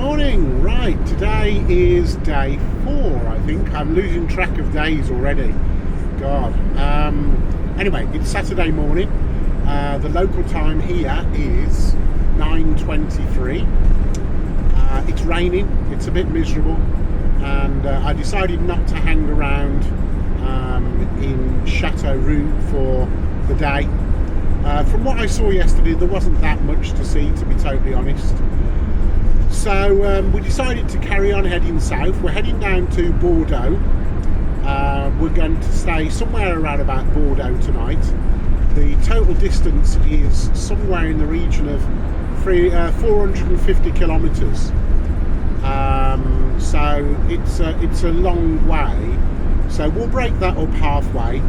morning. Right, today is day 4, I think. I'm losing track of days already. God. Anyway, it's Saturday morning. The local time here is 9:23. It's raining. It's a bit miserable, and I decided not to hang around in Chateauxroux for the day. From what I saw yesterday, there wasn't that much to see, to be totally honest. So we decided to carry on heading south. We're heading down to Bordeaux. We're going to stay somewhere around about Bordeaux tonight. The total distance is somewhere in the region of 450 kilometres. So it's a long way. So we'll break that up halfway.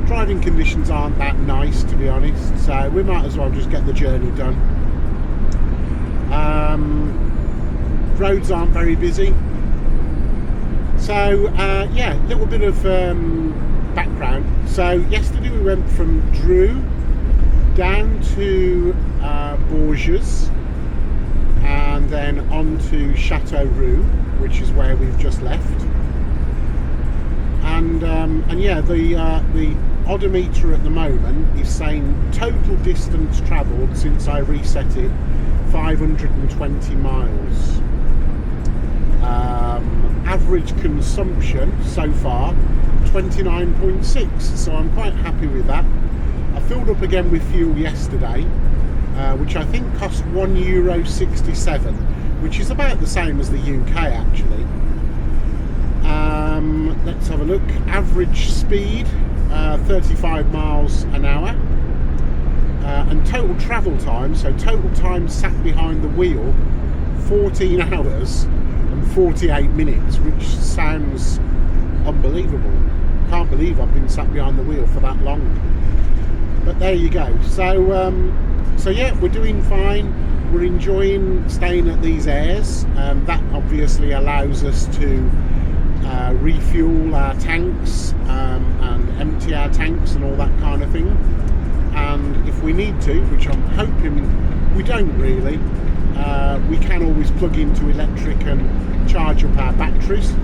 Driving conditions aren't that nice, to be honest, so we might as well just get the journey done. Roads aren't very busy. So yeah, a little bit of background. So yesterday we went from Dreux down to Bordeaux and then on to Chateauxroux, which is where we've just left. And yeah, the odometer at the moment is saying total distance travelled since I reset it, 520 miles. Average consumption so far 29.6, so I'm quite happy with that. I filled up again with fuel yesterday, which I think cost €1.67, which is about the same as the UK actually. Let's have a look. Average speed 35 miles an hour, and total travel time, so total time sat behind the wheel, 14 hours and 48 minutes, which sounds unbelievable. Can't believe I've been sat behind the wheel for that long, but there you go. So yeah, we're doing fine. We're enjoying staying at these airs. That obviously allows us to refuel our tanks and empty our tanks and all that kind of thing. And if we need to, which I'm hoping we don't really, we can always plug into electric and charge up our batteries.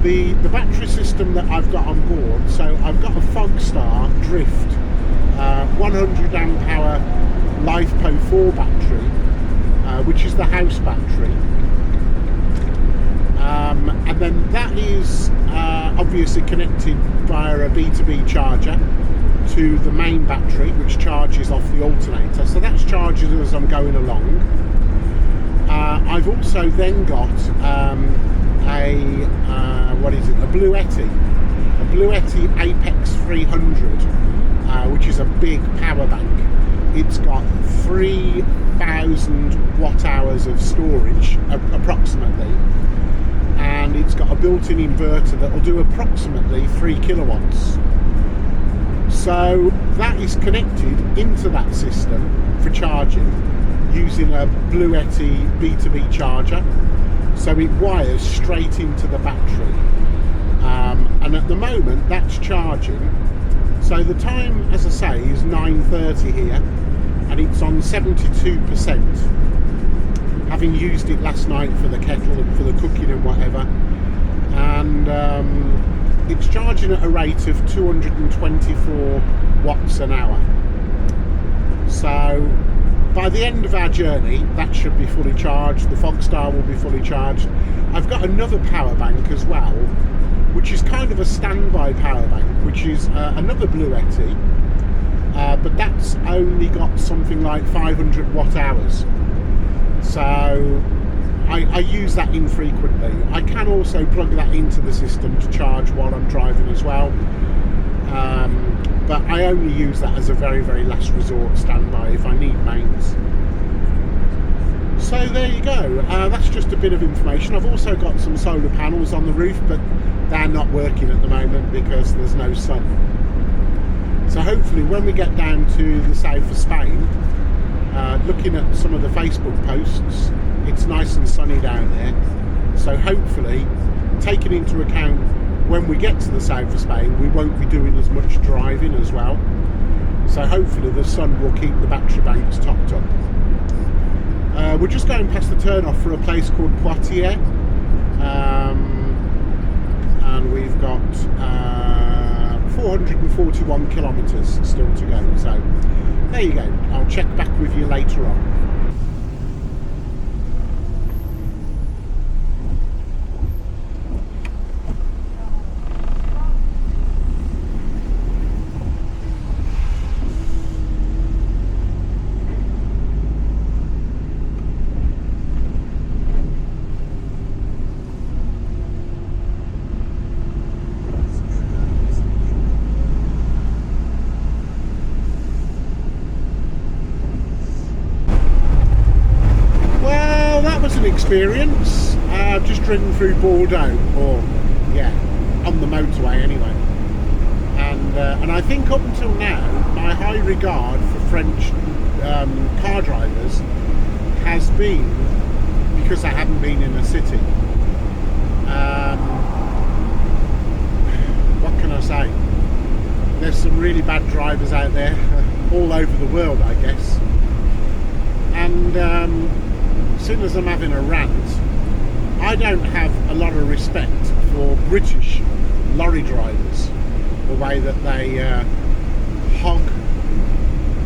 The battery system that I've got on board, so I've got a Fogstar Drift 100 amp hour LiFePO 4 battery, which is the house battery. And then that is obviously connected via a B2B charger to the main battery, which charges off the alternator. So that's charging as I'm going along. I've also then got a Blue Yeti Apex 300, which is a big power bank. It's got 3,000 watt hours of storage approximately, and it's got a built-in inverter that will do approximately 3 kilowatts. So that is connected into that system for charging using a Blue Yeti B2B charger, so it wires straight into the battery, and at the moment that's charging. So the time, as I say, is 9:30 here, and it's on 72%, having used it last night for the kettle and for the cooking and whatever. And it's charging at a rate of 224 watts an hour. So by the end of our journey, that should be fully charged. The Fogstar will be fully charged. I've got another power bank as well, which is kind of a standby power bank, which is another Blue Yeti, but that's only got something like 500 watt hours. So I use that infrequently. I can also plug that into the system to charge while I'm driving as well, but I only use that as a very, very last resort standby if I need mains. So there you go. That's just a bit of information. I've also got some solar panels on the roof, but they're not working at the moment because there's no sun. So hopefully when we get down to the south of Spain, looking at some of the Facebook posts, it's nice and sunny down there. So hopefully, taking into account when we get to the south of Spain, we won't be doing as much driving as well. So hopefully the sun will keep the battery banks topped up. we're just going past the turn-off for a place called Poitiers, and we've got 441 kilometres still to go. So there you go. I'll check back with you later on. Experience. I've just driven through Bordeaux, or yeah, on the motorway anyway, and I think up until now my high regard for French car drivers has been because I haven't been in a city. What can I say? There's some really bad drivers out there all over the world, I guess, and as soon as I'm having a rant, I don't have a lot of respect for British lorry drivers, the way that they hog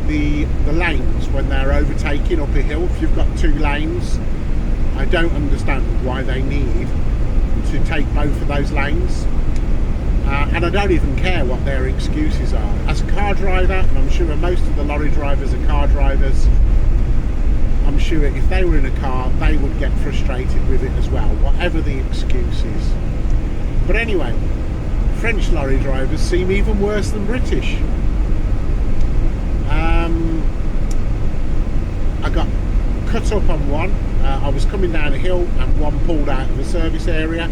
the lanes when they're overtaking up a hill. If you've got 2 lanes, I don't understand why they need to take both of those lanes, and I don't even care what their excuses are. As a car driver, and I'm sure most of the lorry drivers are car drivers, I'm sure if they were in a car, they would get frustrated with it as well, whatever the excuse is. But anyway, French lorry drivers seem even worse than British. I got cut up on one. I was coming down a hill and one pulled out of a service area.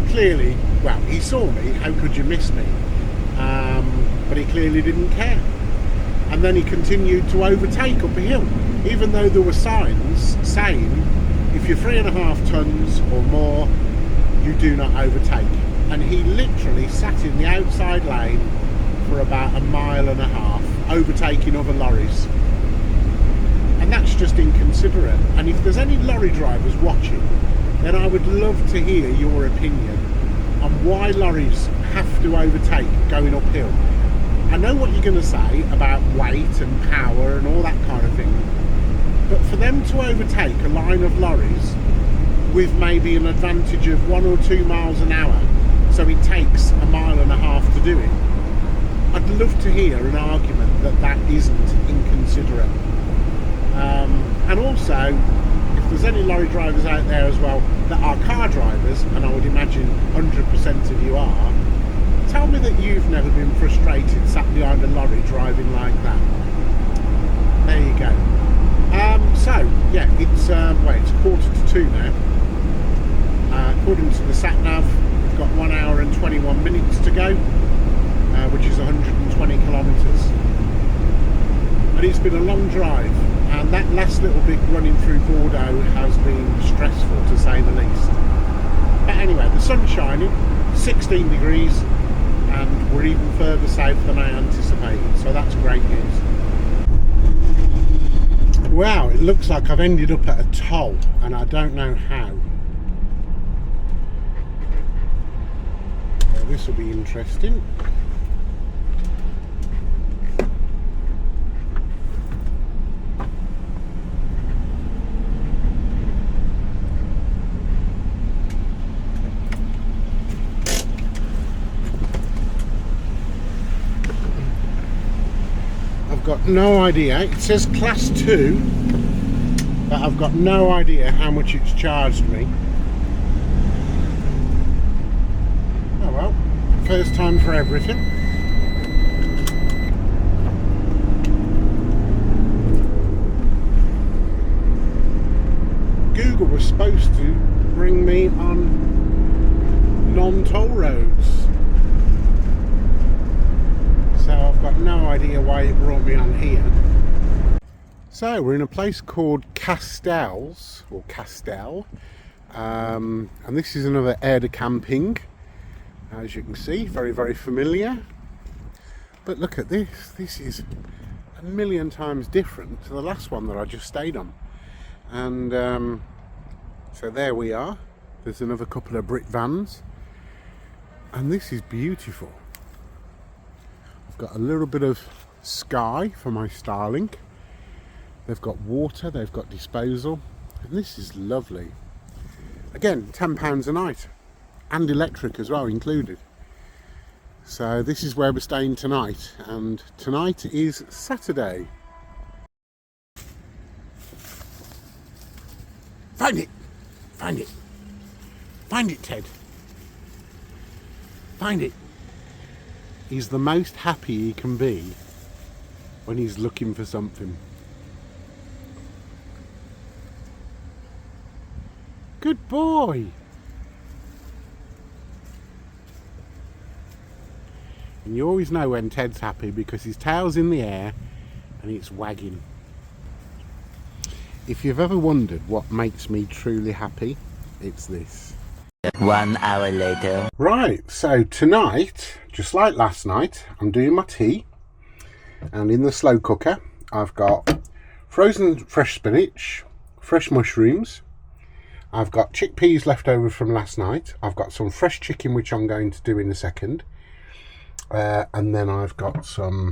Clearly, well, he saw me, how could you miss me? But he clearly didn't care. And then he continued to overtake up a hill, even though there were signs saying if you're 3.5 tons or more, you do not overtake. And he literally sat in the outside lane for about 1.5 miles, overtaking other lorries. And that's just inconsiderate. And if there's any lorry drivers watching, then I would love to hear your opinion on why lorries have to overtake going uphill. I know what you're going to say about weight and power and all that kind of thing, but for them to overtake a line of lorries with maybe an advantage of 1 or 2 miles an hour, so it takes 1.5 miles to do it, I'd love to hear an argument that that isn't inconsiderate. And also, if there's any lorry drivers out there as well that are car drivers, and I would imagine 100% of you are, tell me that you've never been frustrated sat behind a lorry driving like that. There you go. So yeah, it's 1:45 now. According to the sat nav, we've got 1 hour and 21 minutes to go, which is 120 kilometres. And it's been a long drive, and that last little bit running through Bordeaux has been stressful to say the least. But anyway, the sun's shining, 16 degrees, and we're even further south than I anticipated, so that's great news. Wow, it looks like I've ended up at a toll, and I don't know how. Well, this will be interesting. I've got no idea. It says class 2, but I've got no idea how much it's charged me. Oh well, first time for everything. Google was supposed to bring me on non-toll roads, so I've got no idea why it brought me on here. So we're in a place called Castets, or Castel, and this is another aire de camping, as you can see, very, very familiar. But look at this, this is a million times different to the last one that I just stayed on. And so there we are. There's another couple of brick vans, and this is beautiful. I've got a little bit of sky for my Starlink. They've got water, they've got disposal, and this is lovely. Again, £10 a night, and electric as well included. So this is where we're staying tonight, and tonight is Saturday. Find it! Find it! Find it, Ted! Find it! He's the most happy he can be when he's looking for something. Good boy! And you always know when Ted's happy because his tail's in the air and it's wagging. If you've ever wondered what makes me truly happy, it's this. 1 hour later. Right, so tonight, just like last night, I'm doing my tea, and in the slow cooker I've got frozen fresh spinach, fresh mushrooms, I've got chickpeas left over from last night, I've got some fresh chicken which I'm going to do in a second, and then I've got some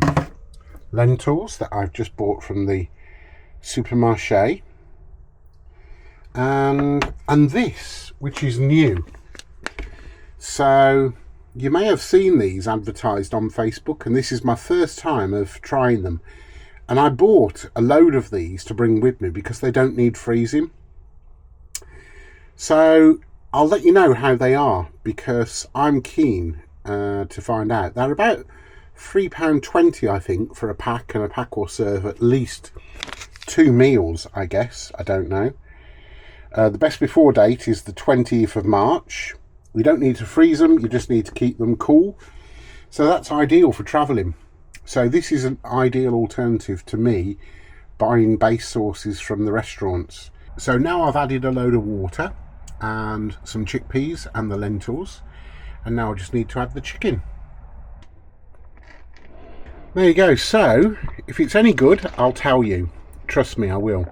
lentils that I've just bought from the supermarché, and this, which is new. So you may have seen these advertised on Facebook, and this is my first time of trying them, and I bought a load of these to bring with me because they don't need freezing. So I'll let you know how they are because I'm keen to find out. They're about £3.20 I think for a pack, and a pack will serve at least 2 meals, I guess. I don't know. The best before date is the 20th of March. You don't need to freeze them, you just need to keep them cool. So that's ideal for travelling. So this is an ideal alternative to me buying base sauces from the restaurants. So now I've added a load of water and some chickpeas and the lentils, and now I just need to add the chicken. There you go. So if it's any good, I'll tell you. Trust me, I will.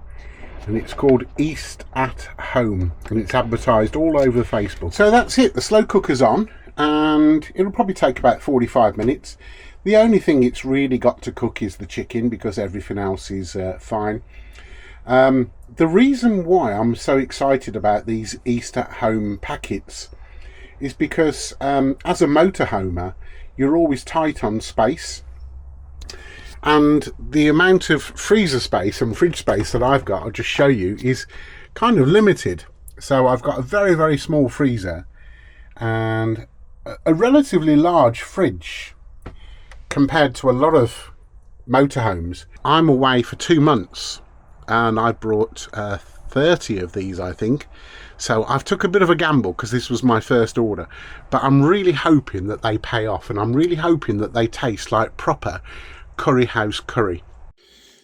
And it's called East at Home, and it's advertised all over Facebook. So that's it, the slow cooker's on, and it'll probably take about 45 minutes. The only thing it's really got to cook is the chicken, because everything else is fine. The reason why I'm so excited about these East at Home packets is because as a motorhomer, you're always tight on space. And the amount of freezer space and fridge space that I've got, I'll just show you, is kind of limited. So I've got a very, very small freezer and a relatively large fridge compared to a lot of motorhomes. I'm away for 2 months and I brought 30 of these, I think. So I've took a bit of a gamble because this was my first order, but I'm really hoping that they pay off, and I'm really hoping that they taste like proper curry house curry.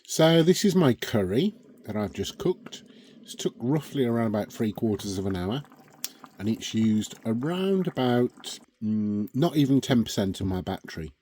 So this is my curry that I've just cooked. It's took roughly around about 3/4 of an hour, and it's used around about not even 10% of my battery.